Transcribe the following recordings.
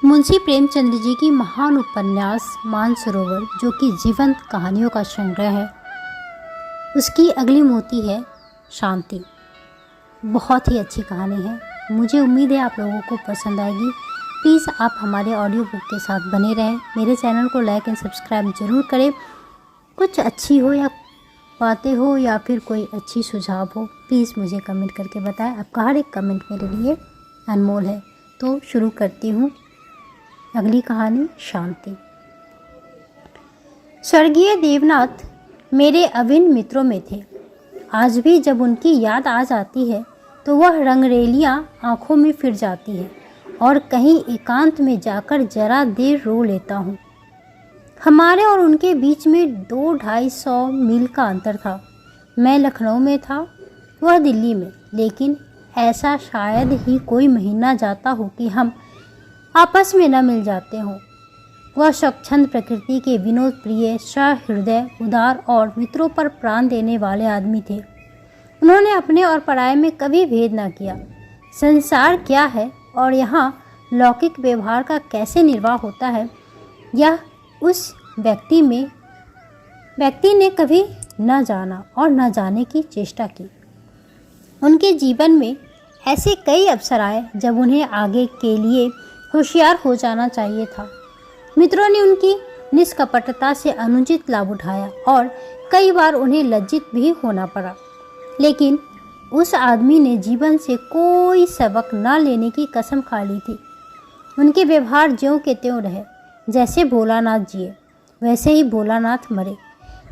मुंशी प्रेमचंद जी की महान उपन्यास मानसरोवर, जो कि जीवंत कहानियों का संग्रह है, उसकी अगली मोती है शांति। बहुत ही अच्छी कहानी है। मुझे उम्मीद है आप लोगों को पसंद आएगी। प्लीज़ आप हमारे ऑडियो बुक के साथ बने रहें। मेरे चैनल को लाइक एंड सब्सक्राइब ज़रूर करें। कुछ अच्छी हो या बातें हो या फिर कोई अच्छी सुझाव हो, प्लीज़ मुझे कमेंट करके बताएं। आपका हर एक कमेंट मेरे लिए अनमोल है। तो शुरू करती हूँ अगली कहानी, शांति। स्वर्गीय देवनाथ मेरे अभिन्न मित्रों में थे। आज भी जब उनकी याद आ जाती है तो वह रंगरेलियां आंखों में फिर जाती है और कहीं एकांत में जाकर जरा देर रो लेता हूँ। हमारे और उनके बीच में 200-250 मील का अंतर था। मैं लखनऊ में था, वह दिल्ली में, लेकिन ऐसा शायद ही कोई महीना जाता हो कि हम आपस में न मिल जाते हों। वह स्वच्छंद प्रकृति के विनोद प्रिय, सहृदय, उदार और मित्रों पर प्राण देने वाले आदमी थे। उन्होंने अपने और पराये में कभी भेद न किया। संसार क्या है और यहाँ लौकिक व्यवहार का कैसे निर्वाह होता है, यह उस व्यक्ति ने कभी न जाना और न जाने की चेष्टा की। उनके जीवन में ऐसे कई अवसर आए जब उन्हें आगे के लिए होशियार हो जाना चाहिए था। मित्रों ने उनकी निष्कपटता से अनुचित लाभ उठाया और कई बार उन्हें लज्जित भी होना पड़ा, लेकिन उस आदमी ने जीवन से कोई सबक न लेने की कसम खा ली थी। उनके व्यवहार ज्यों के त्यों रहे। जैसे भोलानाथ जिए वैसे ही भोलानाथ मरे।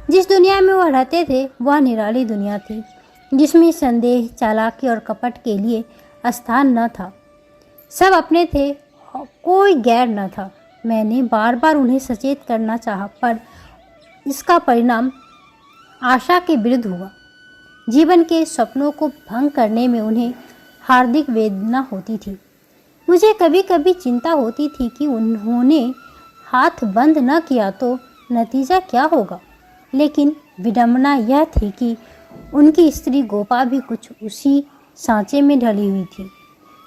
जिस दुनिया में वह रहते थे वह निराली दुनिया थी, जिसमें संदेह, चालाकी और कपट के लिए स्थान न था। सब अपने थे, कोई गैर न था। मैंने बार बार उन्हें सचेत करना चाहा, पर इसका परिणाम आशा के विरुद्ध हुआ। जीवन के सपनों को भंग करने में उन्हें हार्दिक वेदना होती थी। मुझे कभी कभी चिंता होती थी कि उन्होंने हाथ बंद न किया तो नतीजा क्या होगा, लेकिन विडंबना यह थी कि उनकी स्त्री गोपा भी कुछ उसी सांचे में ढली हुई थी।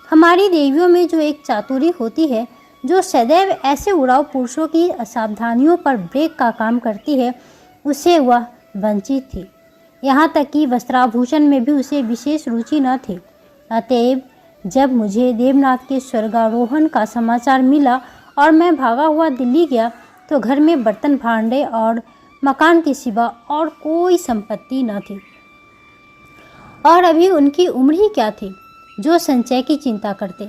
हमारी देवियों में जो एक चातुरी होती है, जो सदैव ऐसे उड़ाऊ पुरुषों की असावधानियों पर ब्रेक का काम करती है, उसे वह वंचित थी। यहाँ तक कि वस्त्राभूषण में भी उसे विशेष रुचि न थी। अतएव जब मुझे देवनाथ के स्वर्गारोहण का समाचार मिला और मैं भागा हुआ दिल्ली गया, तो घर में बर्तन भांडे और मकान के सिवा और कोई संपत्ति न थी। और अभी उनकी उम्र ही क्या थी जो संचय की चिंता करते।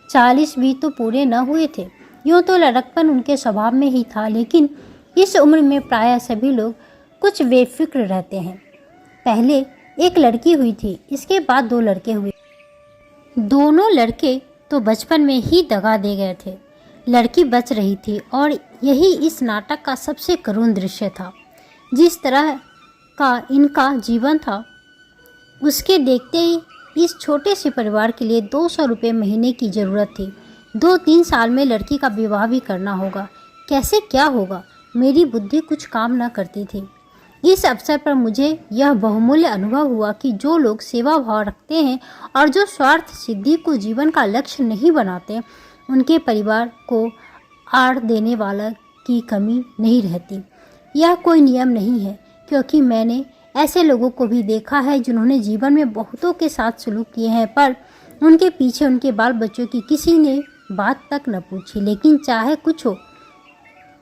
40 भी तो पूरे न हुए थे। यूँ तो लड़कपन उनके स्वभाव में ही था, लेकिन इस उम्र में प्रायः सभी लोग कुछ बेफिक्र रहते हैं। पहले एक लड़की हुई थी, इसके बाद 2 लड़के हुए। दोनों लड़के तो बचपन में ही दगा दे गए थे। लड़की बच रही थी और यही इस नाटक का सबसे करुण दृश्य था। जिस तरह का इनका जीवन था, उसके देखते ही इस छोटे से परिवार के लिए 200 रुपये महीने की ज़रूरत थी। 2-3 साल में लड़की का विवाह भी करना होगा। कैसे क्या होगा, मेरी बुद्धि कुछ काम न करती थी। इस अवसर पर मुझे यह बहुमूल्य अनुभव हुआ कि जो लोग सेवा भाव रखते हैं और जो स्वार्थ सिद्धि को जीवन का लक्ष्य नहीं बनाते, उनके परिवार को आड़ देने वाला की कमी नहीं रहती। यह कोई नियम नहीं है, क्योंकि मैंने ऐसे लोगों को भी देखा है जिन्होंने जीवन में बहुतों के साथ सलूक किए हैं, पर उनके पीछे उनके बाल बच्चों की किसी ने बात तक न पूछी। लेकिन चाहे कुछ हो,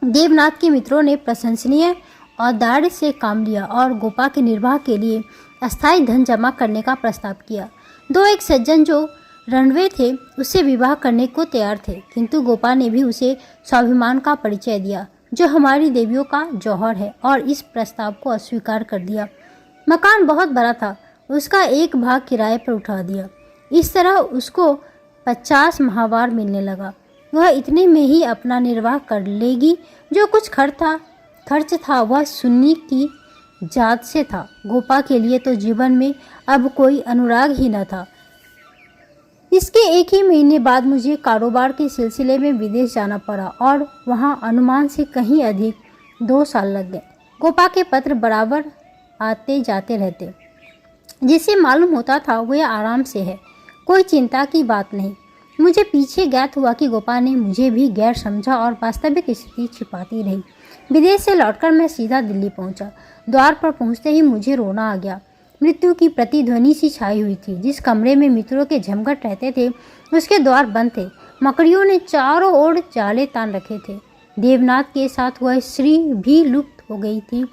देवनाथ के मित्रों ने प्रशंसनीय और दाढ़ से काम लिया और गोपा के निर्वाह के लिए अस्थायी धन जमा करने का प्रस्ताव किया। 2 सज्जन जो रणवे थे उससे विवाह करने को तैयार थे, किंतु गोपा ने भी उसे स्वाभिमान का परिचय दिया, जो हमारी देवियों का जौहर है, और इस प्रस्ताव को अस्वीकार कर दिया। मकान बहुत बड़ा था, उसका एक भाग किराए पर उठा दिया। इस तरह उसको 50 माहवार मिलने लगा। वह इतने में ही अपना निर्वाह कर लेगी। जो कुछ खर्च था वह सुन्नी की जात से था। गोपा के लिए तो जीवन में अब कोई अनुराग ही न था। इसके 1 ही महीने बाद मुझे कारोबार के सिलसिले में विदेश जाना पड़ा और वहाँ अनुमान से कहीं अधिक 2 साल लग गए। गोपा के पत्र बराबर आते जाते रहते। जिसे मालूम होता था वह आराम से है, कोई चिंता की बात नहीं। मुझे पीछे ज्ञात हुआ कि गोपा ने मुझे भी गैर समझा और वास्तविक स्थिति छिपाती रही। विदेश से लौटकर मैं सीधा दिल्ली पहुंचा। द्वार पर पहुंचते ही मुझे रोना आ गया। मृत्यु की प्रतिध्वनि सी छाई हुई थी। जिस कमरे में मित्रों के झमघट रहते थे उसके द्वार बंद थे। मकड़ियों ने चारों ओर जाले तान रखे थे। देवनाथ के साथ वह स्त्री भी लुप्त हो गई थी।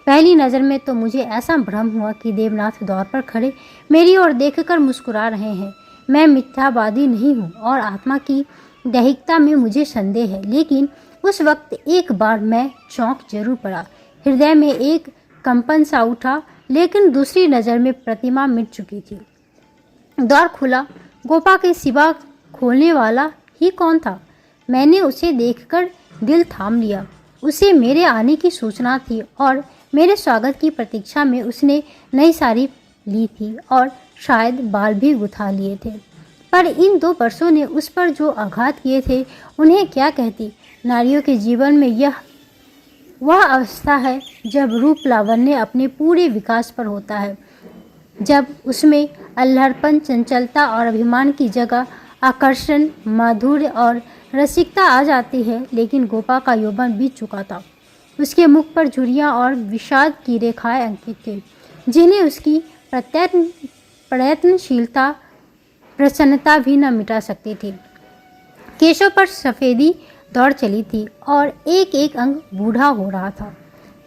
पहली नज़र में तो मुझे ऐसा भ्रम हुआ कि देवनाथ द्वार पर खड़े मेरी ओर देखकर मुस्कुरा रहे हैं। मैं मिथ्यावादी नहीं हूँ और आत्मा की दैहिकता में मुझे संदेह है, लेकिन उस वक्त एक बार मैं चौंक जरूर पड़ा। हृदय में एक कंपन सा उठा, लेकिन दूसरी नज़र में प्रतिमा मिट चुकी थी। द्वार खुला। गोपा के सिवा खोलने वाला ही कौन था? मैंने उसे देखकर दिल थाम लिया। उसे मेरे आने की सूचना थी और मेरे स्वागत की प्रतीक्षा में उसने नई साड़ी ली थी और शायद बाल भी गुथा लिए थे। पर इन 2 वर्षों ने उस पर जो आघात किए थे उन्हें क्या कहती। नारियों के जीवन में यह वह अवस्था है जब रूप लावण्य अपने पूरे विकास पर होता है, जब उसमें अल्हड़पन, चंचलता और अभिमान की जगह आकर्षण, माधुर्य और रसिकता आ जाती है। लेकिन गोपा का यौवन बीत चुका था। उसके मुख पर झुर्रियाँ और विषाद की रेखाएं अंकित थी, जिन्हें उसकी प्रयत्नशीलता, प्रसन्नता भी न मिटा सकती थी। केशों पर सफ़ेदी दौड़ चली थी और एक एक अंग बूढ़ा हो रहा था।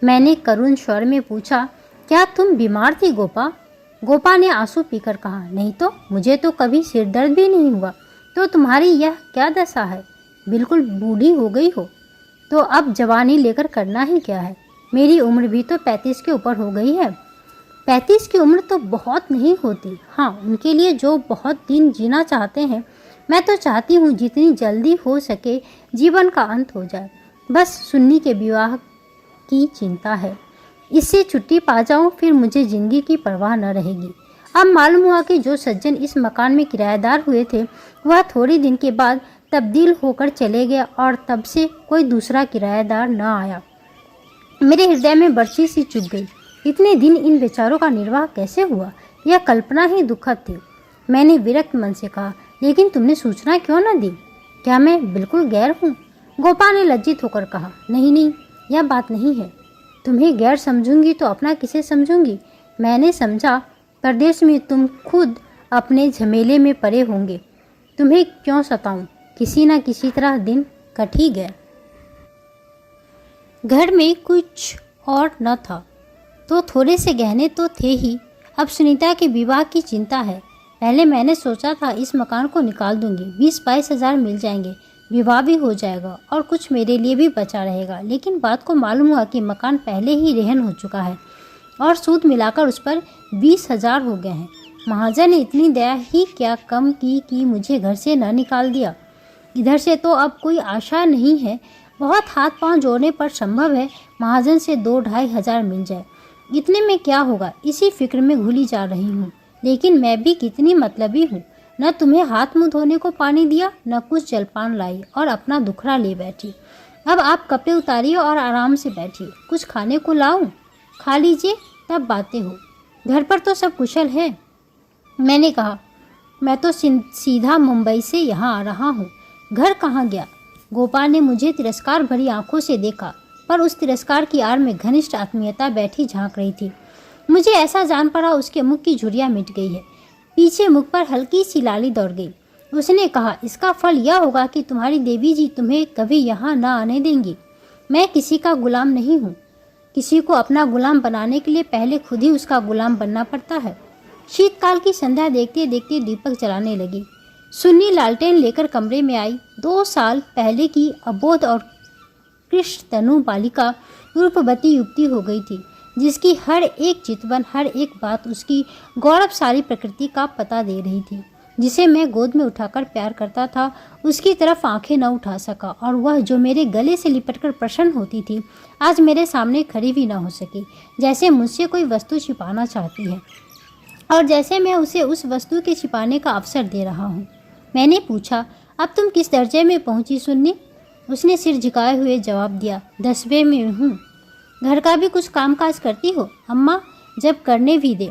मैंने करुण स्वर में पूछा, क्या तुम बीमार थी गोपा? गोपा ने आंसू पीकर कहा, नहीं तो, मुझे तो कभी सिर दर्द भी नहीं हुआ। तो तुम्हारी यह क्या दशा है? बिल्कुल बूढ़ी हो गई हो। तो अब जवानी लेकर करना ही क्या है? मेरी उम्र भी तो 35 के ऊपर हो गई है। 35 की उम्र तो बहुत नहीं होती। हाँ, उनके लिए जो बहुत दिन जीना चाहते हैं। मैं तो चाहती हूँ जितनी जल्दी हो सके जीवन का अंत हो जाए। बस सुन्नी के विवाह की चिंता है। इससे छुट्टी पा जाऊँ, फिर मुझे जिंदगी की परवाह न रहेगी। अब मालूम हुआ कि जो सज्जन इस मकान में किराएदार हुए थे वह थोड़े दिन के बाद तब्दील होकर चले गए और तब से कोई दूसरा किराएदार न आया। मेरे हृदय में बर्छी सी चुभ गई। इतने दिन इन बेचारों का निर्वाह कैसे हुआ? यह कल्पना ही दुखद थी। मैंने विरक्त मन से कहा, लेकिन तुमने सूचना क्यों न दी? क्या मैं बिल्कुल गैर हूँ? गोपा ने लज्जित होकर कहा, नहीं नहीं, यह बात नहीं है। तुम्हें गैर समझूंगी तो अपना किसे समझूंगी? मैंने समझा परदेश में तुम खुद अपने झमेले में पड़े होंगे। तुम्हें क्यों सताऊं? किसी न किसी तरह दिन कट ही गए। घर में कुछ और न था तो थोड़े से गहने तो थे ही। अब सुनीता के विवाह की चिंता है। पहले मैंने सोचा था इस मकान को निकाल दूंगी, 20-22 हज़ार मिल जाएंगे, विवाह भी हो जाएगा और कुछ मेरे लिए भी बचा रहेगा। लेकिन बात को मालूम हुआ कि मकान पहले ही रेहन हो चुका है और सूद मिलाकर उस पर 20,000 हो गए हैं। महाजन ने इतनी दया ही क्या कम की कि मुझे घर से न निकाल दिया। इधर से तो अब कोई आशा नहीं है। बहुत हाथ पांव जोड़ने पर संभव है महाजन से 2-2.5 हज़ार मिल जाए। इतने में क्या होगा, इसी फिक्र में घुली जा रही हूँ। लेकिन मैं भी कितनी मतलबी हूँ। न तुम्हें हाथ मुँह धोने को पानी दिया, न कुछ जलपान लाई और अपना दुखड़ा ले बैठी। अब आप कपड़े उतारिए और आराम से बैठिए। कुछ खाने को लाऊं? खा लीजिए, तब बातें हो। घर पर तो सब कुशल है। मैंने कहा, मैं तो सीधा मुंबई से यहाँ आ रहा हूँ। घर कहाँ गया? गोपाल ने मुझे तिरस्कार भरी आंखों से देखा, पर उस तिरस्कार की आड़ में घनिष्ठ आत्मीयता बैठी झांक रही थी। मुझे ऐसा जान पड़ा उसके मुख की झुर्रियाँ मिट गई है। पीछे मुख पर हल्की सी लाली दौड़ गई। उसने कहा, इसका फल यह होगा कि तुम्हारी देवी जी तुम्हें कभी यहाँ न आने देंगी। मैं किसी का गुलाम नहीं हूँ। किसी को अपना गुलाम बनाने के लिए पहले खुद ही उसका गुलाम बनना पड़ता है। शीतकाल की संध्या देखते देखते दीपक जलाने लगी। सुन्नी लालटेन लेकर कमरे में आई। 2 साल पहले की अबोध और कृष्ण तनु बालिका रूपवती युवती हो गई थी, जिसकी हर एक चितवन, हर एक बात उसकी गौरवशाली प्रकृति का पता दे रही थी। जिसे मैं गोद में उठाकर प्यार करता था, उसकी तरफ आंखें न उठा सका, और वह जो मेरे गले से लिपटकर प्रसन्न होती थी, आज मेरे सामने खड़ी भी न हो सकी। जैसे मुझसे कोई वस्तु छिपाना चाहती है और जैसे मैं उसे उस वस्तु के छिपाने का अवसर दे रहा हूँ। मैंने पूछा, अब तुम किस दर्जे में पहुँची सुन्नी? उसने सिर झुकाए हुए जवाब दिया, 10वें में हूँ। घर का भी कुछ काम काज करती हो? अम्मा जब करने भी दे।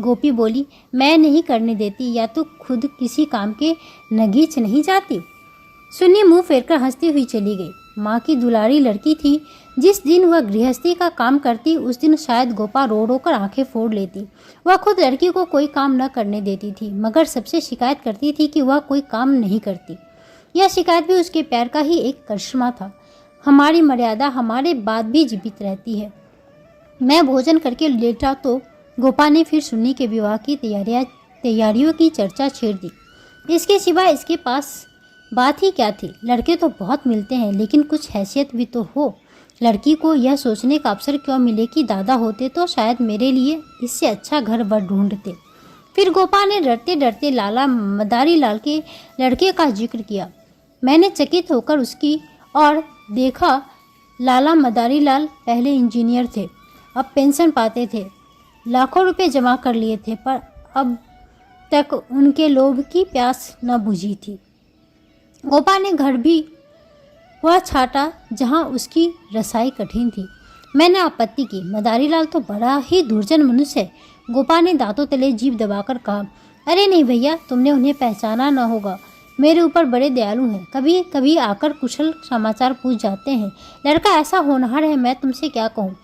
गोपी बोली, मैं नहीं करने देती, या तो खुद किसी काम के नगीच नहीं जाती। सुन्नी मुंह फेरकर हंसती हुई चली गई। माँ की दुलारी लड़की थी। जिस दिन वह गृहस्थी का काम करती उस दिन शायद गोपा रो रो कर आंखें फोड़ लेती। वह खुद लड़की को कोई काम न करने देती थी, मगर सबसे शिकायत करती थी कि वह कोई काम नहीं करती। यह शिकायत भी उसके प्यार का ही एक करिश्मा था। हमारी मर्यादा हमारे बाद भी जीवित रहती है। मैं भोजन करके लेटा तो गोपा ने फिर सुन्नी के विवाह की तैयारियों की चर्चा छेड़ दी। इसके सिवा इसके पास बात ही क्या थी। लड़के तो बहुत मिलते हैं, लेकिन कुछ हैसियत भी तो हो। लड़की को यह सोचने का अवसर क्यों मिले कि दादा होते तो शायद मेरे लिए इससे अच्छा घर वर ढूंढते। फिर गोपा ने डरते डरते लाला मदारी लाल के लड़के का जिक्र किया। मैंने चकित होकर उसकी और देखा। लाला मदारी लाल पहले इंजीनियर थे, अब पेंशन पाते थे। लाखों रुपए जमा कर लिए थे, पर अब तक उनके लोभ की प्यास न बुझी थी। गोपा ने घर भी वह छाटा जहाँ उसकी रसाई कठिन थी। मैंने आपत्ति की, मदारी लाल तो बड़ा ही दुर्जन मनुष्य है। गोपा ने दांतों तले जीभ दबाकर कहा, अरे नहीं भैया, तुमने उन्हें पहचाना न होगा। मेरे ऊपर बड़े दयालु हैं, कभी कभी आकर कुशल समाचार पूछ जाते हैं। लड़का ऐसा होनहार है, मैं तुमसे क्या कहूँ।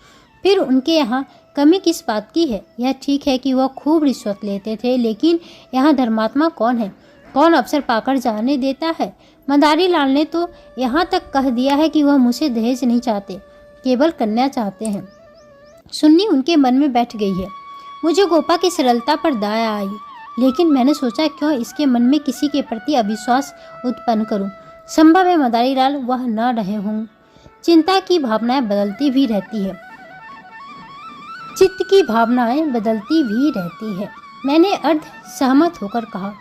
फिर उनके यहाँ कमी किस बात की है। यह ठीक है कि वह खूब रिश्वत लेते थे, लेकिन यहाँ धर्मात्मा कौन है? कौन अवसर पाकर जाने देता है? मदारी लाल ने तो यहाँ तक कह दिया है कि वह मुझसे दहेज नहीं चाहते, केवल कन्या चाहते हैं। सुन्नी उनके मन में बैठ गई है। मुझे गोपा की सरलता पर दया आई, लेकिन मैंने सोचा क्यों इसके मन में किसी के प्रति अविश्वास उत्पन्न करूं। संभव है मदारी लाल वह न रहे हों। चिंता की भावनाएं बदलती भी रहती है, चित्त की भावनाएं बदलती भी रहती है। मैंने अर्ध सहमत होकर कहा,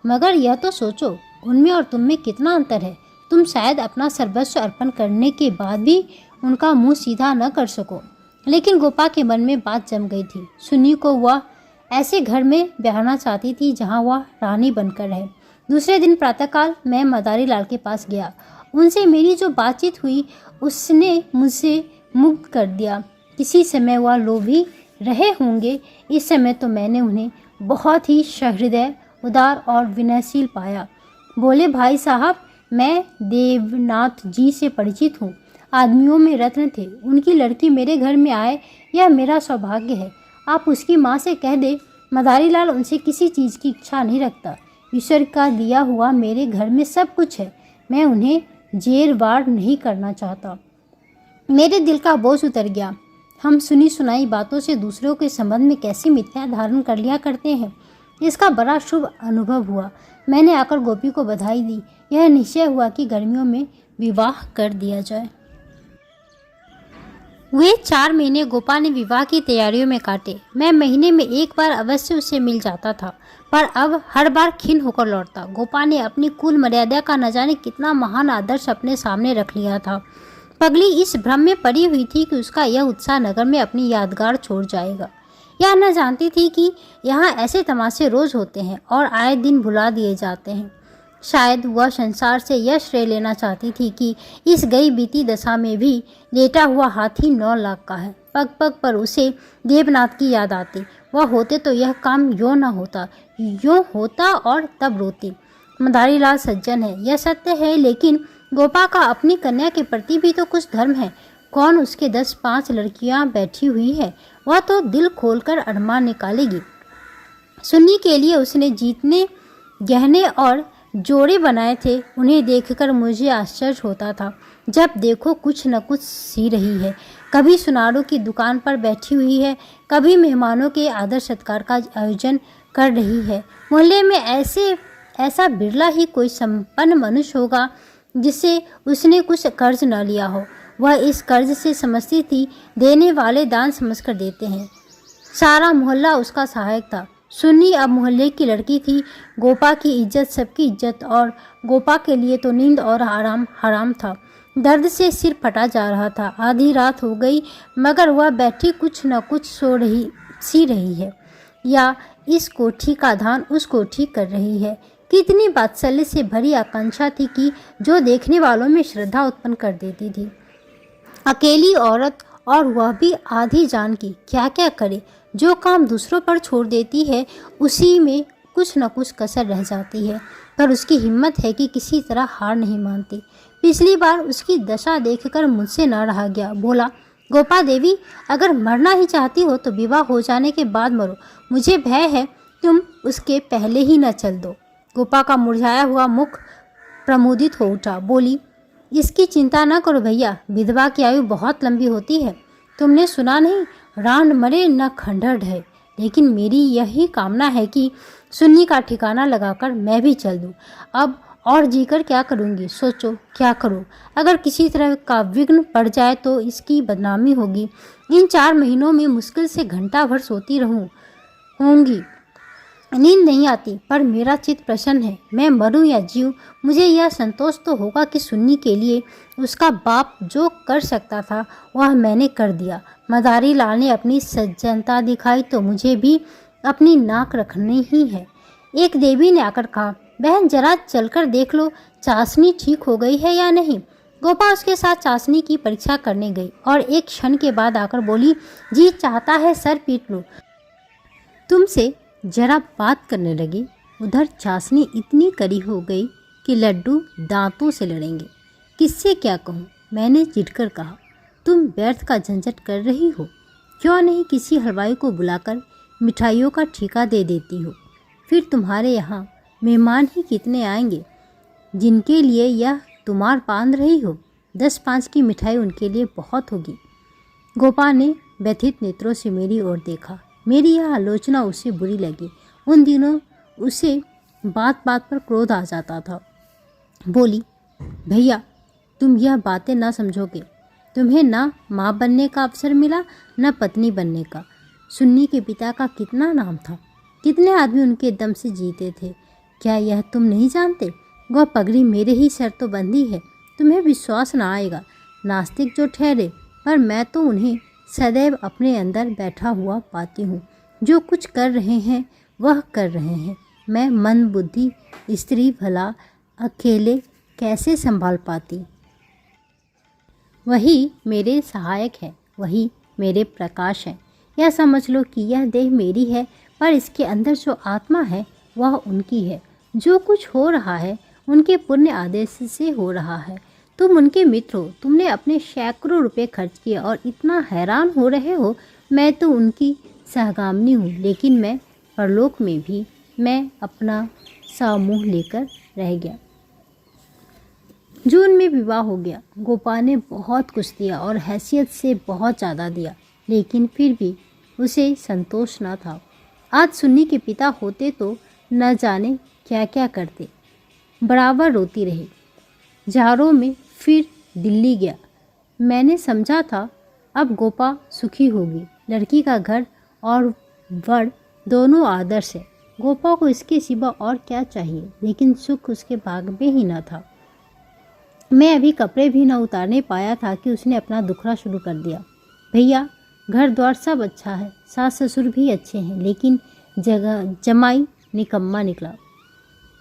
मगर यह तो सोचो, उनमें और तुम में कितना अंतर है। तुम शायद अपना सर्वस्व अर्पण करने के बाद भी उनका मुंह सीधा न कर सको। लेकिन गोपा के मन में बात जम गई थी। सुन्नी को वह ऐसे घर में ब्याहना चाहती थी जहां वह रानी बनकर रहे। दूसरे दिन प्रातःकाल मैं मदारी लाल के पास गया। उनसे मेरी जो बातचीत हुई उसने मुझसे मुग्ध कर दिया। किसी समय वह लोभी रहे होंगे, इस समय तो मैंने उन्हें बहुत ही सहृदय, उदार और विनयशील पाया। बोले, भाई साहब, मैं देवनाथ जी से परिचित हूँ। आदमियों में रत्न थे, उनकी लड़की मेरे घर में आए, यह मेरा सौभाग्य है। आप उसकी माँ से कह दे, मदारी लाल उनसे किसी चीज़ की इच्छा नहीं रखता। ईश्वर का दिया हुआ मेरे घर में सब कुछ है। मैं उन्हें जेरवार नहीं करना चाहता। मेरे दिल का बोझ उतर गया। हम सुनी सुनाई बातों से दूसरों के संबंध में कैसी मिथ्या धारण कर लिया करते हैं, इसका बड़ा शुभ अनुभव हुआ। मैंने आकर गोपी को बधाई दी। यह निश्चय हुआ कि गर्मियों में विवाह कर दिया जाए। वे 4 महीने गोपा ने विवाह की तैयारियों में काटे। मैं महीने में एक बार अवश्य उससे मिल जाता था, पर अब हर बार खिन्न होकर लौटता। गोपा ने अपनी कुल मर्यादा का न जाने कितना महान आदर्श अपने सामने रख लिया था। पगली इस भ्रम में पड़ी हुई थी कि उसका यह उत्साह नगर में अपनी यादगार छोड़ जाएगा। यह न जानती थी कि यहाँ ऐसे तमाशे रोज होते हैं और आए दिन भुला दिए जाते हैं। शायद वह संसार से यह श्रेय लेना चाहती थी कि इस गई बीती दशा में भी लेटा हुआ हाथी 9 लाख का है। पग पग पर उसे देवनाथ की याद आती। वह होते तो यह काम यूँ न होता, यूँ होता और तब रोती। मदारी लाल सज्जन है, यह सत्य है, लेकिन गोपा का अपनी कन्या के प्रति भी तो कुछ धर्म है। कौन उसके 10-5 लड़कियां बैठी हुई है, वह तो दिल खोलकर अरमान निकालेगी। सुन्नी के लिए उसने जीतने गहने और जोड़े बनाए थे। उन्हें देखकर मुझे आश्चर्य होता था। जब देखो कुछ न कुछ सी रही है। कभी सुनारों की दुकान पर बैठी हुई है, कभी मेहमानों के आदर सत्कार का आयोजन कर रही है। मोहल्ले में ऐसा बिरला ही कोई संपन्न मनुष्य होगा जिससे उसने कुछ कर्ज न लिया हो। वह इस कर्ज से समझती थी, देने वाले दान समझकर देते हैं। सारा मोहल्ला उसका सहायक था। सुन्नी अब मोहल्ले की लड़की थी। गोपा की इज्जत सबकी इज्जत, और गोपा के लिए तो नींद और आराम हराम था। दर्द से सिर फटा जा रहा था। आधी रात हो गई, मगर वह बैठी कुछ न कुछ सी रही है, या इस कोठी का धान उस कोठी कर रही है। कितनी वात्सल्य से भरी आकांक्षा थी कि जो देखने वालों में श्रद्धा उत्पन्न कर देती थी। अकेली औरत, और वह भी आधी जान की, क्या क्या करे। जो काम दूसरों पर छोड़ देती है उसी में कुछ न कुछ कसर रह जाती है, पर उसकी हिम्मत है कि किसी तरह हार नहीं मानती। पिछली बार उसकी दशा देखकर मुझसे न रहा गया। बोला, गोपा देवी, अगर मरना ही चाहती हो तो विवाह हो जाने के बाद मरो। मुझे भय है तुम उसके पहले ही न चल दो। गोपा का मुरझाया हुआ मुख प्रमुदित हो उठा। बोली, इसकी चिंता न करो भैया, विधवा की आयु बहुत लंबी होती है। तुमने सुना नहीं, रान मरे न खंडहर ढहे। लेकिन मेरी यही कामना है कि सुन्नी का ठिकाना लगाकर मैं भी चल दूं। अब और जीकर क्या करूंगी, सोचो क्या करूं। अगर किसी तरह का विघ्न पड़ जाए तो इसकी बदनामी होगी। इन 4 महीनों में मुश्किल से घंटा भर सोती होंगी। नींद नहीं आती, पर मेरा चित्त प्रसन्न है। मैं मरूं या जीऊं, मुझे यह संतोष तो होगा कि सुन्नी के लिए उसका बाप जो कर सकता था वह मैंने कर दिया। मदारी लाल ने अपनी सज्जनता दिखाई तो मुझे भी अपनी नाक रखनी ही है। एक देवी ने आकर कहा, बहन जरा चलकर देख लो चाशनी ठीक हो गई है या नहीं। गोपा उसके साथ चाशनी की परीक्षा करने गई और एक क्षण के बाद आकर बोली, जी चाहता है सर पीट लूं। तुमसे जरा बात करने लगी, उधर चाशनी इतनी कड़ी हो गई कि लड्डू दांतों से लड़ेंगे। किससे क्या कहूँ, मैंने चिढ़कर कहा, तुम व्यर्थ का झंझट कर रही हो। क्यों नहीं किसी हलवाई को बुलाकर मिठाइयों का ठेका दे देती हो। फिर तुम्हारे यहाँ मेहमान ही कितने आएंगे जिनके लिए यह तुम्हार बांध रही हो। 10-5 की मिठाई उनके लिए बहुत होगी। गोपा ने व्यथित नेत्रों से मेरी ओर देखा। मेरी यह आलोचना उसे बुरी लगी। उन दिनों उसे बात बात पर क्रोध आ जाता था। बोली, भैया तुम यह बातें ना समझोगे। तुम्हें ना माँ बनने का अवसर मिला न पत्नी बनने का। सुन्नी के पिता का कितना नाम था, कितने आदमी उनके दम से जीते थे। क्या यह तुम नहीं जानते? वह पगड़ी मेरे ही सर तो बंधी है। तुम्हें विश्वास ना आएगा, नास्तिक जो ठहरे, पर मैं तो उन्हें सदैव अपने अंदर बैठा हुआ पाती हूँ। जो कुछ कर रहे हैं वह कर रहे हैं। मैं मंद बुद्धि स्त्री भला अकेले कैसे संभाल पाती। वही मेरे सहायक है, वही मेरे प्रकाश है। यह समझ लो कि यह देह मेरी है, पर इसके अंदर जो आत्मा है वह उनकी है। जो कुछ हो रहा है उनके पुण्य आदेश से हो रहा है। तुम उनके मित्र हो, तुमने अपने सैकड़ों रुपए खर्च किए और इतना हैरान हो रहे हो। मैं तो उनकी सहगामिनी हूँ, लेकिन मैं परलोक में भी मैं अपना सा मुँह लेकर रह गया। जून में विवाह हो गया। गोपा ने बहुत कुछ दिया और हैसियत से बहुत ज़्यादा दिया, लेकिन फिर भी उसे संतोष न था। आज सुन्नी के पिता होते तो न जाने क्या क्या करते। बराबर रोती रही। जाड़ों में फिर दिल्ली गया। मैंने समझा था अब गोपा सुखी होगी। लड़की का घर और वर दोनों आदर्श है। गोपा को इसके सिवा और क्या चाहिए, लेकिन सुख उसके भाग में ही न था। मैं अभी कपड़े भी न उतारने पाया था कि उसने अपना दुखड़ा शुरू कर दिया। भैया घर द्वार सब अच्छा है, सास ससुर भी अच्छे हैं, लेकिन जमाई निकम्मा निकला।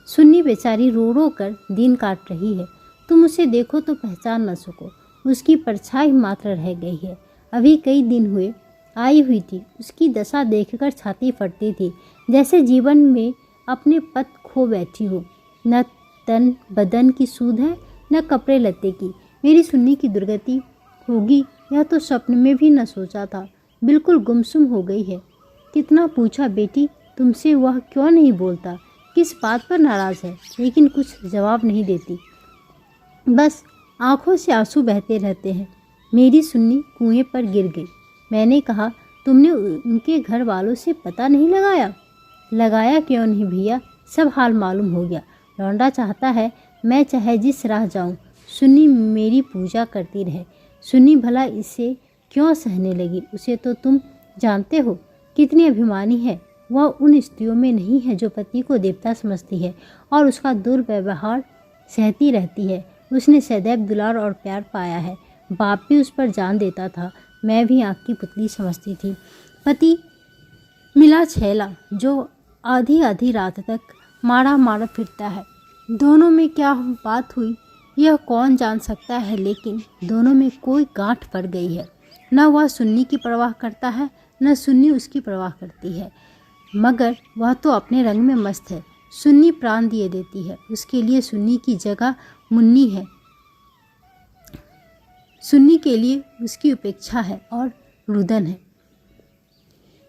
सुन्नी बेचारी रो रो कर दिन काट रही है। तुम उसे देखो तो पहचान न सको, उसकी परछाई मात्र रह गई है। अभी कई दिन हुए आई हुई थी। उसकी दशा देखकर छाती फटती थी, जैसे जीवन में अपने पद खो बैठी हो। न तन बदन की सूध है, न कपड़े लत्ते की। मेरी सुन्नी की दुर्गति होगी यह तो स्वप्न में भी न सोचा था। बिल्कुल गुमसुम हो गई है। कितना पूछा बेटी तुमसे, वह क्यों नहीं बोलता, किस बात पर नाराज़ है, लेकिन कुछ जवाब नहीं देती। बस आंखों से आंसू बहते रहते हैं। मेरी सुन्नी कुएं पर गिर गई। मैंने कहा, तुमने उनके घर वालों से पता नहीं लगाया? लगाया क्यों नहीं भैया, सब हाल मालूम हो गया। लौंडा चाहता है मैं चाहे जिस राह जाऊं, सुन्नी मेरी पूजा करती रहे। सुन्नी भला इसे क्यों सहने लगी? उसे तो तुम जानते हो कितनी अभिमानी है। वह उन स्त्रियों में नहीं है जो पति को देवता समझती है और उसका दुर्व्यवहार सहती रहती है। उसने सदैव दुलार और प्यार पाया है। बाप भी उस पर जान देता था। मैं भी आँख की पुतली समझती थी। पति मिला छैला जो आधी आधी रात तक मारा मारा फिरता है। दोनों में क्या बात हुई यह कौन जान सकता है, लेकिन दोनों में कोई गांठ पड़ गई है। न वह सुन्नी की परवाह करता है, न सुन्नी उसकी परवाह करती है, मगर वह तो अपने रंग में मस्त है। सुन्नी प्राण दिए देती है, उसके लिए सुन्नी की जगह मुन्नी है। सुन्नी के लिए उसकी उपेक्षा है और रुदन है।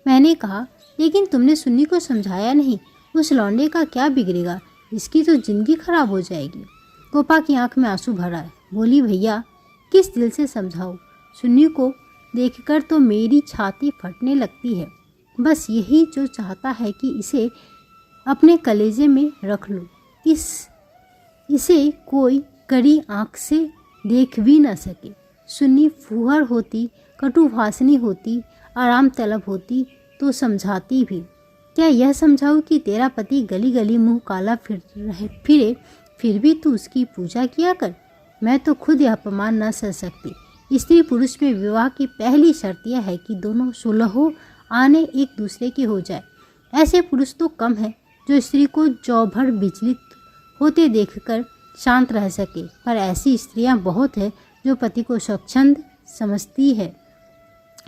मैंने कहा, लेकिन तुमने सुन्नी को समझाया नहीं। उस लौंडे का क्या बिगड़ेगा, इसकी तो जिंदगी खराब हो जाएगी। गोपा की आंख में आंसू भर आए। बोली, भैया किस दिल से समझाऊं? सुन्नी को देखकर तो मेरी छाती फटने लगती है। बस यही जो चाहता है कि इसे अपने कलेजे में रख लूं, इसे कोई कड़ी आंख से देख भी न सके। सुन्नी फूहड़ होती, कटुभाषणी होती, आराम तलब होती तो समझाती भी। क्या यह समझाऊं कि तेरा पति गली गली मुंह काला फिरे, फिर भी तू उसकी पूजा किया कर? मैं तो खुद यह अपमान न सह सकती। स्त्री पुरुष में विवाह की पहली शर्त यह है कि दोनों सुलहो आने एक दूसरे के हो जाए। ऐसे पुरुष तो कम है जो स्त्री को जौ भर विचलित होते देखकर शांत रह सके, पर ऐसी स्त्रियां बहुत है जो पति को स्वच्छंद समझती है।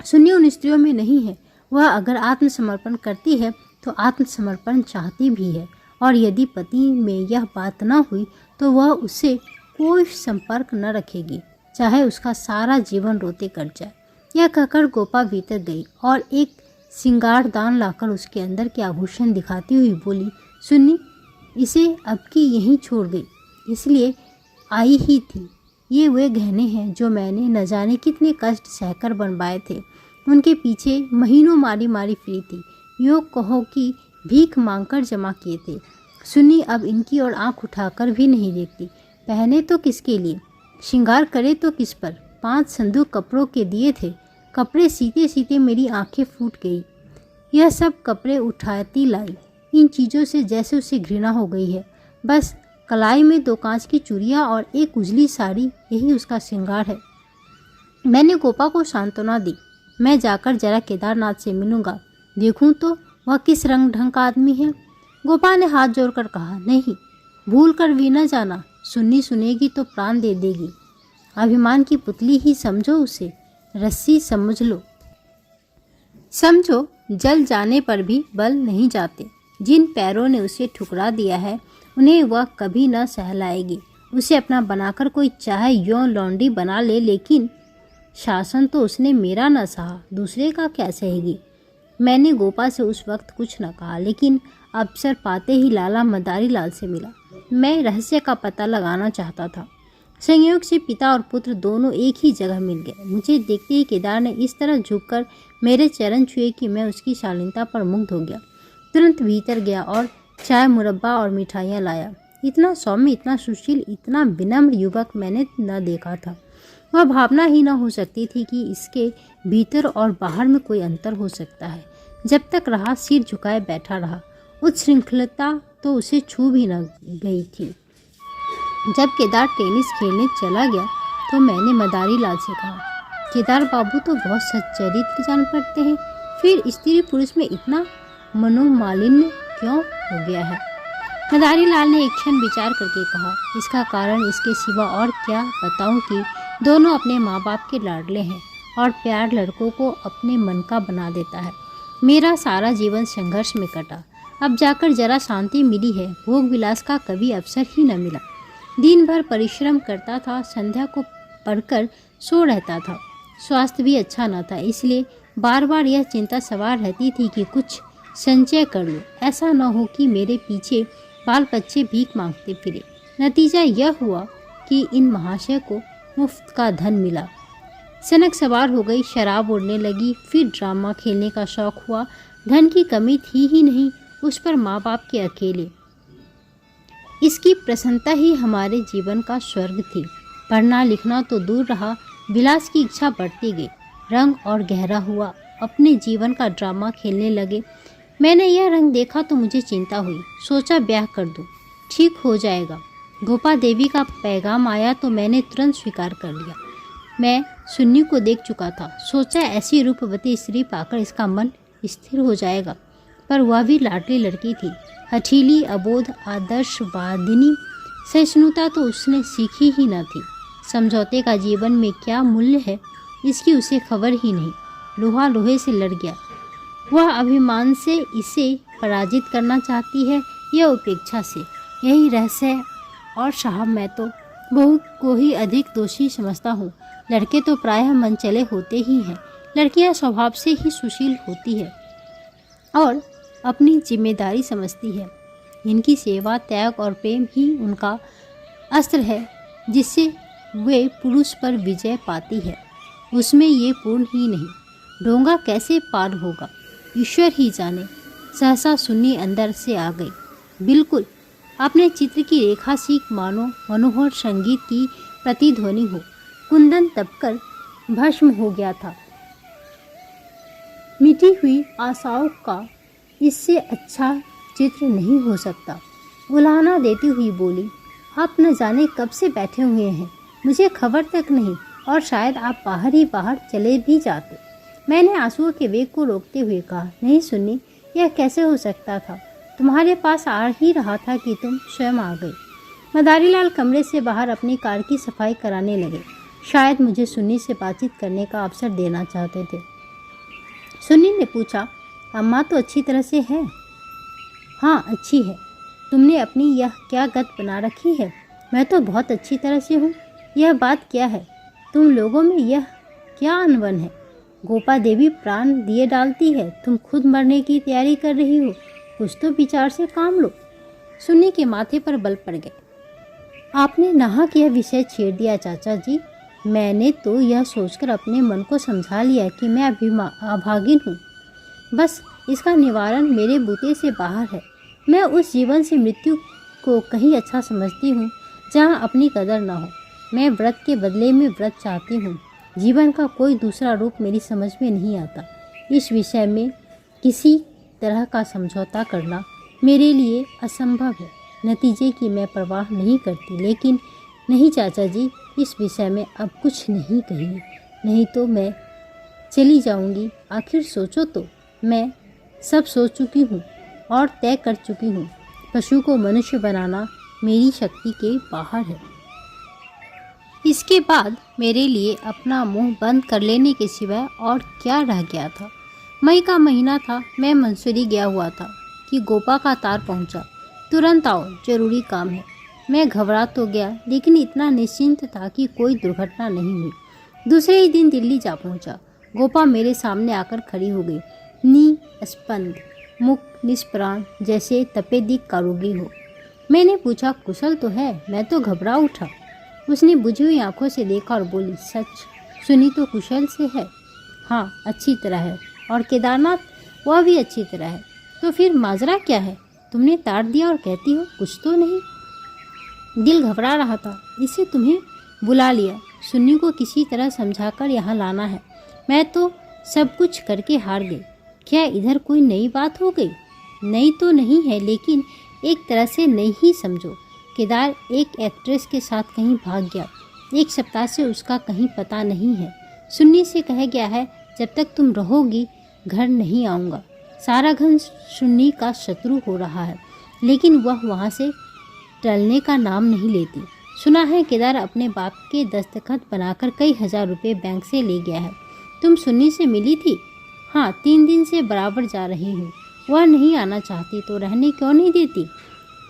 सुन्नी उन स्त्रियों में नहीं है। वह अगर आत्मसमर्पण करती है तो आत्मसमर्पण चाहती भी है, और यदि पति में यह बात न हुई तो वह उससे कोई संपर्क न रखेगी, चाहे उसका सारा जीवन रोते कट जाए। यह कहकर गोपा भीतर गई और एक सिंगारदान लाकर उसके अंदर के आभूषण दिखाती हुई बोली, सुन्नी इसे अब की यहीं छोड़ गई, इसलिए आई ही थी। ये वे गहने हैं जो मैंने न जाने कितने कष्ट सहकर बनवाए थे। उनके पीछे महीनों मारी मारी फिरी थी, यूँ कहो कि भीख मांगकर जमा किए थे। सुन्नी अब इनकी ओर आंख उठाकर भी नहीं देखती। पहने तो किसके लिए, श्रृंगार करे तो किस पर? 5 संदूक कपड़ों के दिए थे। कपड़े सीते सीते मेरी आंखें फूट गई। यह सब कपड़े उठाती लाई। इन चीज़ों से जैसे उसे घृणा हो गई है। बस कलाई में 2 कांच की चूड़ियाँ और एक उजली साड़ी, यही उसका श्रृंगार है। मैंने गोपा को सांत्वना दी। मैं जाकर जरा केदारनाथ से मिलूंगा, देखूं तो वह किस रंग ढंग का आदमी है। गोपा ने हाथ जोड़कर कहा, नहीं, भूल कर भी न जाना। सुन्नी सुनेगी तो प्राण दे देगी। अभिमान की पुतली ही समझो उसे, रस्सी समझ लो। समझो जल जाने पर भी बल नहीं जाते। जिन पैरों ने उसे ठुकरा दिया है उन्हें वह कभी न सहलाएगी। उसे अपना बनाकर कोई चाहे यों लौंडी बना ले, लेकिन शासन तो उसने मेरा न सहा, दूसरे का क्या सहेगी। मैंने गोपा से उस वक्त कुछ न कहा, लेकिन अवसर पाते ही लाला मदारी लाल से मिला। मैं रहस्य का पता लगाना चाहता था। संयोग से पिता और पुत्र दोनों एक ही जगह मिल गए। मुझे देखते ही केदार ने इस तरह झुककर मेरे चरण छुए कि मैं उसकी शालीनता पर मुग्ध हो गया। तुरंत भीतर गया और चाय, मुरब्बा और मिठाइयाँ लाया। इतना सौम्य, इतना सुशील, इतना विनम्र युवक मैंने न देखा था। वह भावना ही न हो सकती थी कि इसके भीतर और बाहर में कोई अंतर हो सकता है। जब तक रहा सिर झुकाए बैठा रहा। उच्छृंखलता तो उसे छू भी न गई थी। जब केदार टेनिस खेलने चला गया तो मैंने मदारी लाल से कहा, केदार बाबू तो बहुत सच्चरित्र जान पड़ते हैं, फिर स्त्री पुरुष में इतना मनोमालिन्य क्यों हो गया है? मदारी लाल ने एक क्षण विचार करके कहा, इसका कारण इसके सिवा और क्या बताऊं कि दोनों अपने माँ बाप के लाडले हैं और प्यार लड़कों को अपने मन का बना देता है। मेरा सारा जीवन संघर्ष में कटा, अब जाकर जरा शांति मिली है। भोग विलास का कभी अवसर ही न मिला। दिन भर परिश्रम करता था, संध्या को पढ़कर सो रहता था। स्वास्थ्य भी अच्छा न था, इसलिए बार बार यह चिंता सवार रहती थी कि कुछ संचय कर लूं, ऐसा न हो कि मेरे पीछे बाल बच्चे भीख मांगते फिरे। नतीजा यह हुआ कि इन महाशय को मुफ्त का धन मिला। सनक सवार हो गई, शराब उड़ने लगी, फिर ड्रामा खेलने का शौक हुआ। धन की कमी थी ही नहीं, उस पर माँ बाप के अकेले। इसकी प्रसन्नता ही हमारे जीवन का स्वर्ग थी। पढ़ना लिखना तो दूर रहा, विलास की इच्छा बढ़ती गई। रंग और गहरा हुआ, अपने जीवन का ड्रामा खेलने लगे। मैंने यह रंग देखा तो मुझे चिंता हुई। सोचा ब्याह कर दूं, ठीक हो जाएगा। गोपा देवी का पैगाम आया तो मैंने तुरंत स्वीकार कर लिया। मैं सुन्नी को देख चुका था, सोचा ऐसी रूपवती स्त्री पाकर इसका मन स्थिर हो जाएगा, पर वह भी लाडली लड़की थी। हठीली, अबोध, आदर्शवादिनी। सहिष्णुता तो उसने सीखी ही न थी। समझौते का जीवन में क्या मूल्य है, इसकी उसे खबर ही नहीं। लोहा लोहे से लड़ गया, वह अभिमान से इसे पराजित करना चाहती है या उपेक्षा से? यही रहस्य है। और साहब, मैं तो बहू को ही अधिक दोषी समझता हूँ। लड़के तो प्रायः मनचले होते ही हैं, लड़कियाँ स्वभाव से ही सुशील होती है और अपनी जिम्मेदारी समझती है। इनकी सेवा, त्याग और प्रेम ही उनका अस्त्र है जिससे वे पुरुष पर विजय पाती है। उसमें ये पूर्ण ही नहीं। डोंगा कैसे पार होगा ईश्वर ही जाने। सहसा सुन्नी अंदर से आ गई। बिल्कुल अपने चित्र की रेखा सीख मानो मनोहर संगीत की प्रतिध्वनि हो। कुंदन तपकर भस्म हो गया था। मिटी हुई आशाओं का इससे अच्छा चित्र नहीं हो सकता। उलाहना देती हुई बोली, आप न जाने कब से बैठे हुए हैं, मुझे खबर तक नहीं, और शायद आप बाहर ही बाहर चले भी जाते। मैंने आंसुओं के वेग को रोकते हुए कहा, नहीं सुन्नी, यह कैसे हो सकता था? तुम्हारे पास आ ही रहा था कि तुम स्वयं आ गई। मदारीलाल कमरे से बाहर अपनी कार की सफाई कराने लगे। शायद मुझे सुन्नी से बातचीत करने का अवसर देना चाहते थे। सुन्नी ने पूछा, अम्मा तो अच्छी तरह से है? हाँ, अच्छी है। तुमने अपनी यह क्या गत बना रखी है? मैं तो बहुत अच्छी तरह से हूँ। यह बात क्या है? तुम लोगों में यह क्या अनबन है? गोपा देवी प्राण दिए डालती है, तुम खुद मरने की तैयारी कर रही हो। कुछ तो विचार से काम लो। सुन्नी के माथे पर बल पड़ गए। आपने नाहक यह विषय छेड़ दिया चाचा जी। मैंने तो यह सोचकर अपने मन को समझा लिया कि मैं अभागिन हूँ। बस इसका निवारण मेरे बूते से बाहर है। मैं उस जीवन से मृत्यु को कहीं अच्छा समझती हूँ जहाँ अपनी कदर न हो। मैं व्रत के बदले में व्रत चाहती हूँ। जीवन का कोई दूसरा रूप मेरी समझ में नहीं आता। इस विषय में किसी तरह का समझौता करना मेरे लिए असंभव है। नतीजे की मैं परवाह नहीं करती, लेकिन नहीं चाचा जी, इस विषय में अब कुछ नहीं कहिए, नहीं तो मैं चली जाऊंगी। आखिर सोचो तो, मैं सब सोच चुकी हूँ और तय कर चुकी हूँ। पशु को मनुष्य बनाना मेरी शक्ति के बाहर है। इसके बाद मेरे लिए अपना मुंह बंद कर लेने के सिवाय और क्या रह गया था। मई का महीना था। मैं मंसूरी गया हुआ था कि गोपा का तार पहुंचा। तुरंत आओ, जरूरी काम है। मैं घबरा तो गया, लेकिन इतना निश्चिंत था कि कोई दुर्घटना नहीं हुई। दूसरे ही दिन दिल्ली जा पहुंचा। गोपा मेरे सामने आकर खड़ी हो गई, निस्पंद, मुख निष्प्राण, जैसे तपेदिक का रोगी हो। मैंने पूछा, कुशल तो है? मैं तो घबरा उठा। उसने बुझी हुई आंखों से देखा और बोली, सच? सुनी तो कुशल से है। हाँ, अच्छी तरह है। और केदारनाथ? वह भी अच्छी तरह है। तो फिर माजरा क्या है? तुमने तार दिया और कहती हो कुछ तो नहीं। दिल घबरा रहा था, इससे तुम्हें बुला लिया। सुन्नी को किसी तरह समझाकर यहाँ लाना है। मैं तो सब कुछ करके हार गई। क्या इधर कोई नई बात हो गई? नई तो नहीं है, लेकिन एक तरह से नई ही समझो। केदार एक एक्ट्रेस के साथ कहीं भाग गया। 1 सप्ताह से उसका कहीं पता नहीं है। सुन्नी से कह गया है, जब तक तुम रहोगी घर नहीं आऊँगा। सारा घर सुन्नी का शत्रु हो रहा है, लेकिन वह वहाँ से टलने का नाम नहीं लेती। सुना है केदार अपने बाप के दस्तखत बनाकर कई हजार रुपए बैंक से ले गया है। तुम सुन्नी से मिली थी? हाँ, 3 दिन से बराबर जा रही हूँ। वह नहीं आना चाहती तो रहने क्यों नहीं देती?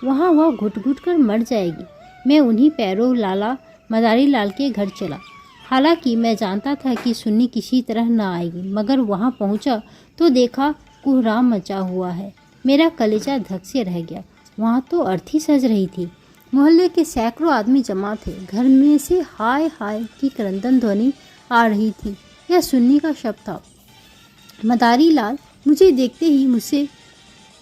वहाँ वह घुट घुट कर मर जाएगी। मैं उन्हीं पैरों लाला मदारी लाल के घर चला। हालांकि मैं जानता था कि सुन्नी किसी तरह न आएगी, मगर वहाँ पहुँचा तो देखा कोहराम मचा हुआ है। मेरा कलेजा धक से रह गया। वहाँ तो अर्थी सज रही थी। मोहल्ले के सैकड़ों आदमी जमा थे। घर में से हाय हाय की क्रंदन ध्वनि आ रही थी। यह सुन्नी का शब्द था। मदारी लाल मुझे देखते ही मुझसे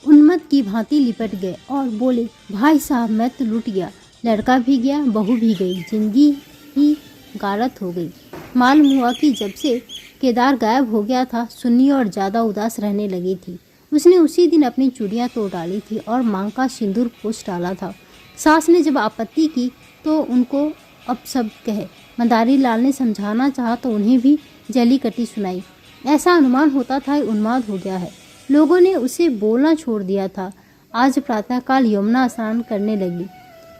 उन्मत्त की भांति लिपट गए और बोले, भाई साहब, मैं तो लुट गया। लड़का भी गया, बहू भी गई, जिंदगी ही गारत हो गई। मालूम हुआ कि जब से केदार गायब हो गया था, सुन्नी और ज़्यादा उदास रहने लगी थी। उसने उसी दिन अपनी चूड़ियाँ तोड़ डाली थी और मांग का सिंदूर पोंछ डाला था। सास ने जब आपत्ति की तो उनको अब सब कहे। मदारी लाल ने समझाना चाहा तो उन्हें भी जली कटी सुनाई। ऐसा अनुमान होता था उन्माद हो गया है। लोगों ने उसे बोलना छोड़ दिया था। आज प्रातःकाल यमुना स्नान करने लगी।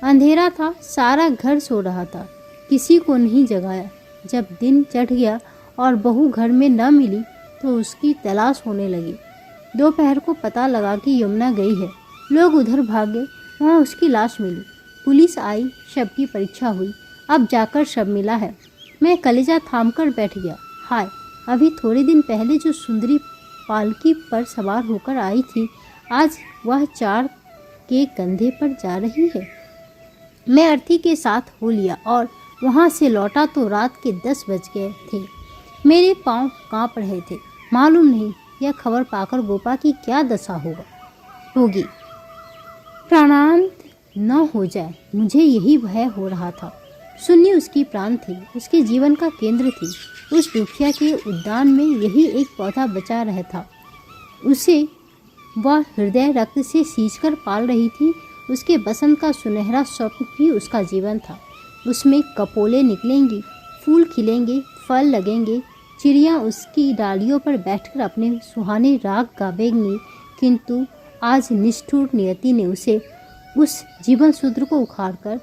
अंधेरा था, सारा घर सो रहा था, किसी को नहीं जगाया। जब दिन चढ़ गया और बहू घर में न मिली तो उसकी तलाश होने लगी। दोपहर को पता लगा कि यमुना गई है। लोग उधर भागे, वहाँ उसकी लाश मिली। पुलिस आई, शव की परीक्षा हुई, अब जाकर शव मिला है। मैं कलेजा थामकर बैठ गया। हाय, अभी थोड़े दिन पहले जो सुंदरी पालकी पर सवार होकर आई थी, आज वह 4 के कंधे पर जा रही है। मैं अर्थी के साथ हो लिया और वहाँ से लौटा तो रात के 10 बज गए थे। मेरे पाँव काँप रहे थे। मालूम नहीं यह खबर पाकर गोपा की क्या दशा होगी। प्राणांत न हो जाए, मुझे यही भय हो रहा था। सुन्नी उसकी प्राण थी, उसके जीवन का केंद्र थी। उस दुखिया के उद्यान में यही एक पौधा बचा रहा था। उसे वह हृदय रक्त से सींचकर पाल रही थी। उसके बसंत का सुनहरा स्वप्न भी उसका जीवन था। उसमें कपोले निकलेंगी, फूल खिलेंगे, फल लगेंगे, चिड़ियाँ उसकी डालियों पर बैठकर अपने सुहाने राग गावेंगी। किंतु आज निष्ठुर नियति ने उसे उस जीवन सूत्र को उखाड़कर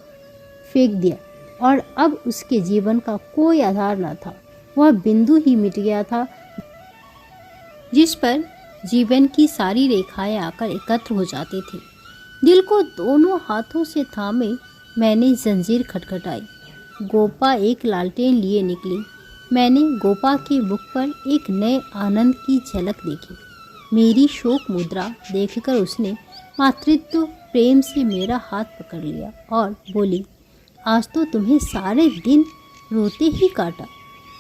फेंक दिया और अब उसके जीवन का कोई आधार न था। वह बिंदु ही मिट गया था जिस पर जीवन की सारी रेखाएं आकर एकत्र हो जाती थी। दिल को दोनों हाथों से थामे मैंने जंजीर खटखटाई। गोपा एक लालटेन लिए निकली। मैंने गोपा के मुख पर एक नए आनंद की झलक देखी। मेरी शोक मुद्रा देखकर उसने मातृत्व प्रेम से मेरा हाथ पकड़ लिया और बोली, आज तो तुम्हें सारे दिन रोते ही काटा।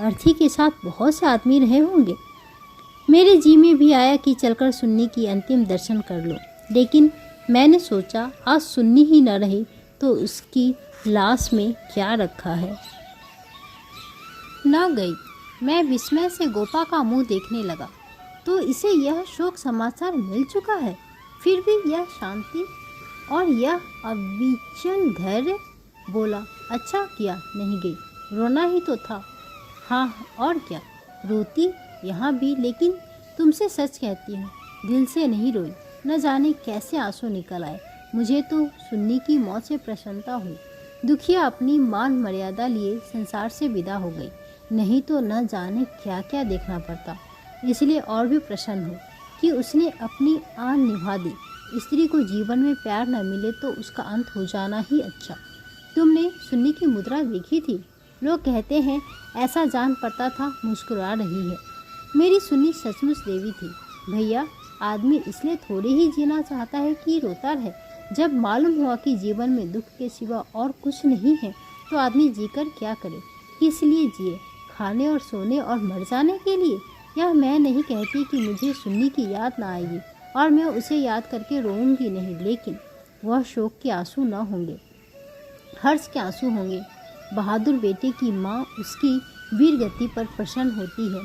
अर्थी के साथ बहुत से आदमी रहे होंगे। मेरे जी में भी आया कि चलकर सुन्नी की अंतिम दर्शन कर लो, लेकिन मैंने सोचा आज सुन्नी ही न रही तो उसकी लाश में क्या रखा है। न गई। मैं विस्मय से गोपा का मुंह देखने लगा। तो इसे यह शोक समाचार मिल चुका है, फिर भी यह शांति और यह अविचल धैर्य। बोला, अच्छा किया नहीं गई, रोना ही तो था। हाँ और क्या, रोती यहाँ भी, लेकिन तुमसे सच कहती हूँ, दिल से नहीं रोई। न जाने कैसे आंसू निकल आए। मुझे तो सुन्नी की मौत से प्रसन्नता हुई। दुखिया अपनी मान मर्यादा लिए संसार से विदा हो गई, नहीं तो न जाने क्या क्या देखना पड़ता। इसलिए और भी प्रसन्न हूँ कि उसने अपनी आन निभा दी। स्त्री को जीवन में प्यार न मिले तो उसका अंत हो जाना ही अच्छा। तुमने सुन्नी की मुद्रा देखी थी? लोग कहते हैं ऐसा जान पड़ता था मुस्कुरा रही है। मेरी सुन्नी सचमुच देवी थी। भैया, आदमी इसलिए थोड़ी ही जीना चाहता है कि रोता रहे। जब मालूम हुआ कि जीवन में दुख के सिवा और कुछ नहीं है तो आदमी जीकर क्या करे, किस लिए जिए? खाने और सोने और मर जाने के लिए? यह मैं नहीं कहती कि मुझे सुन्नी की याद ना आएगी और मैं उसे याद करके रोऊंगी नहीं, लेकिन वह शोक के आंसू न होंगे, हर्ष के आंसू होंगे। बहादुर बेटे की माँ उसकी वीर गति पर प्रसन्न होती है।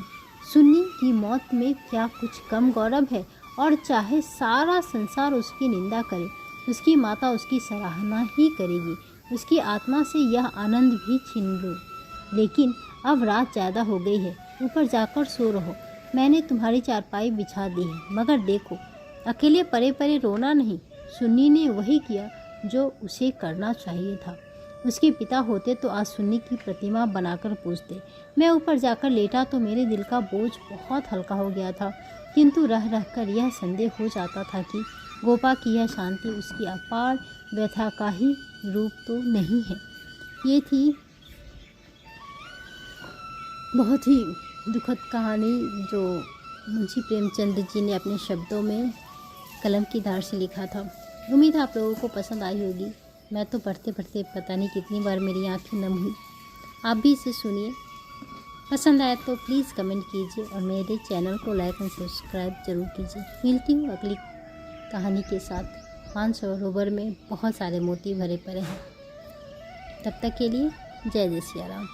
सुन्नी की मौत में क्या कुछ कम गौरव है? और चाहे सारा संसार उसकी निंदा करे, उसकी माता उसकी सराहना ही करेगी। उसकी आत्मा से यह आनंद भी छीन लो। लेकिन अब रात ज़्यादा हो गई है, ऊपर जाकर सो रहो। मैंने तुम्हारी चारपाई बिछा दी है, मगर देखो अकेले परे परे रोना नहीं। सुन्नी ने वही किया जो उसे करना चाहिए था। उसके पिता होते तो आज सुन्नी की प्रतिमा बनाकर पूजते। मैं ऊपर जाकर लेटा तो मेरे दिल का बोझ बहुत हल्का हो गया था, किंतु रह रहकर यह संदेह हो जाता था कि गोपा की यह शांति उसकी अपार व्यथा का ही रूप तो नहीं है। ये थी बहुत ही दुखद कहानी जो मुंशी प्रेमचंद जी ने अपने शब्दों में कलम की धार से लिखा था। उम्मीद है आप लोगों को पसंद आई होगी। मैं तो पढ़ते पढ़ते पता नहीं कितनी बार मेरी आँखें नम हुई। आप भी इसे सुनिए। पसंद आया तो प्लीज़ कमेंट कीजिए और मेरे चैनल को लाइक एंड सब्सक्राइब जरूर कीजिए। मिलती हूँ अगली कहानी के साथ। मानसरोवर में बहुत सारे मोती भरे पड़े हैं। तब तक के लिए जय जय सिया राम।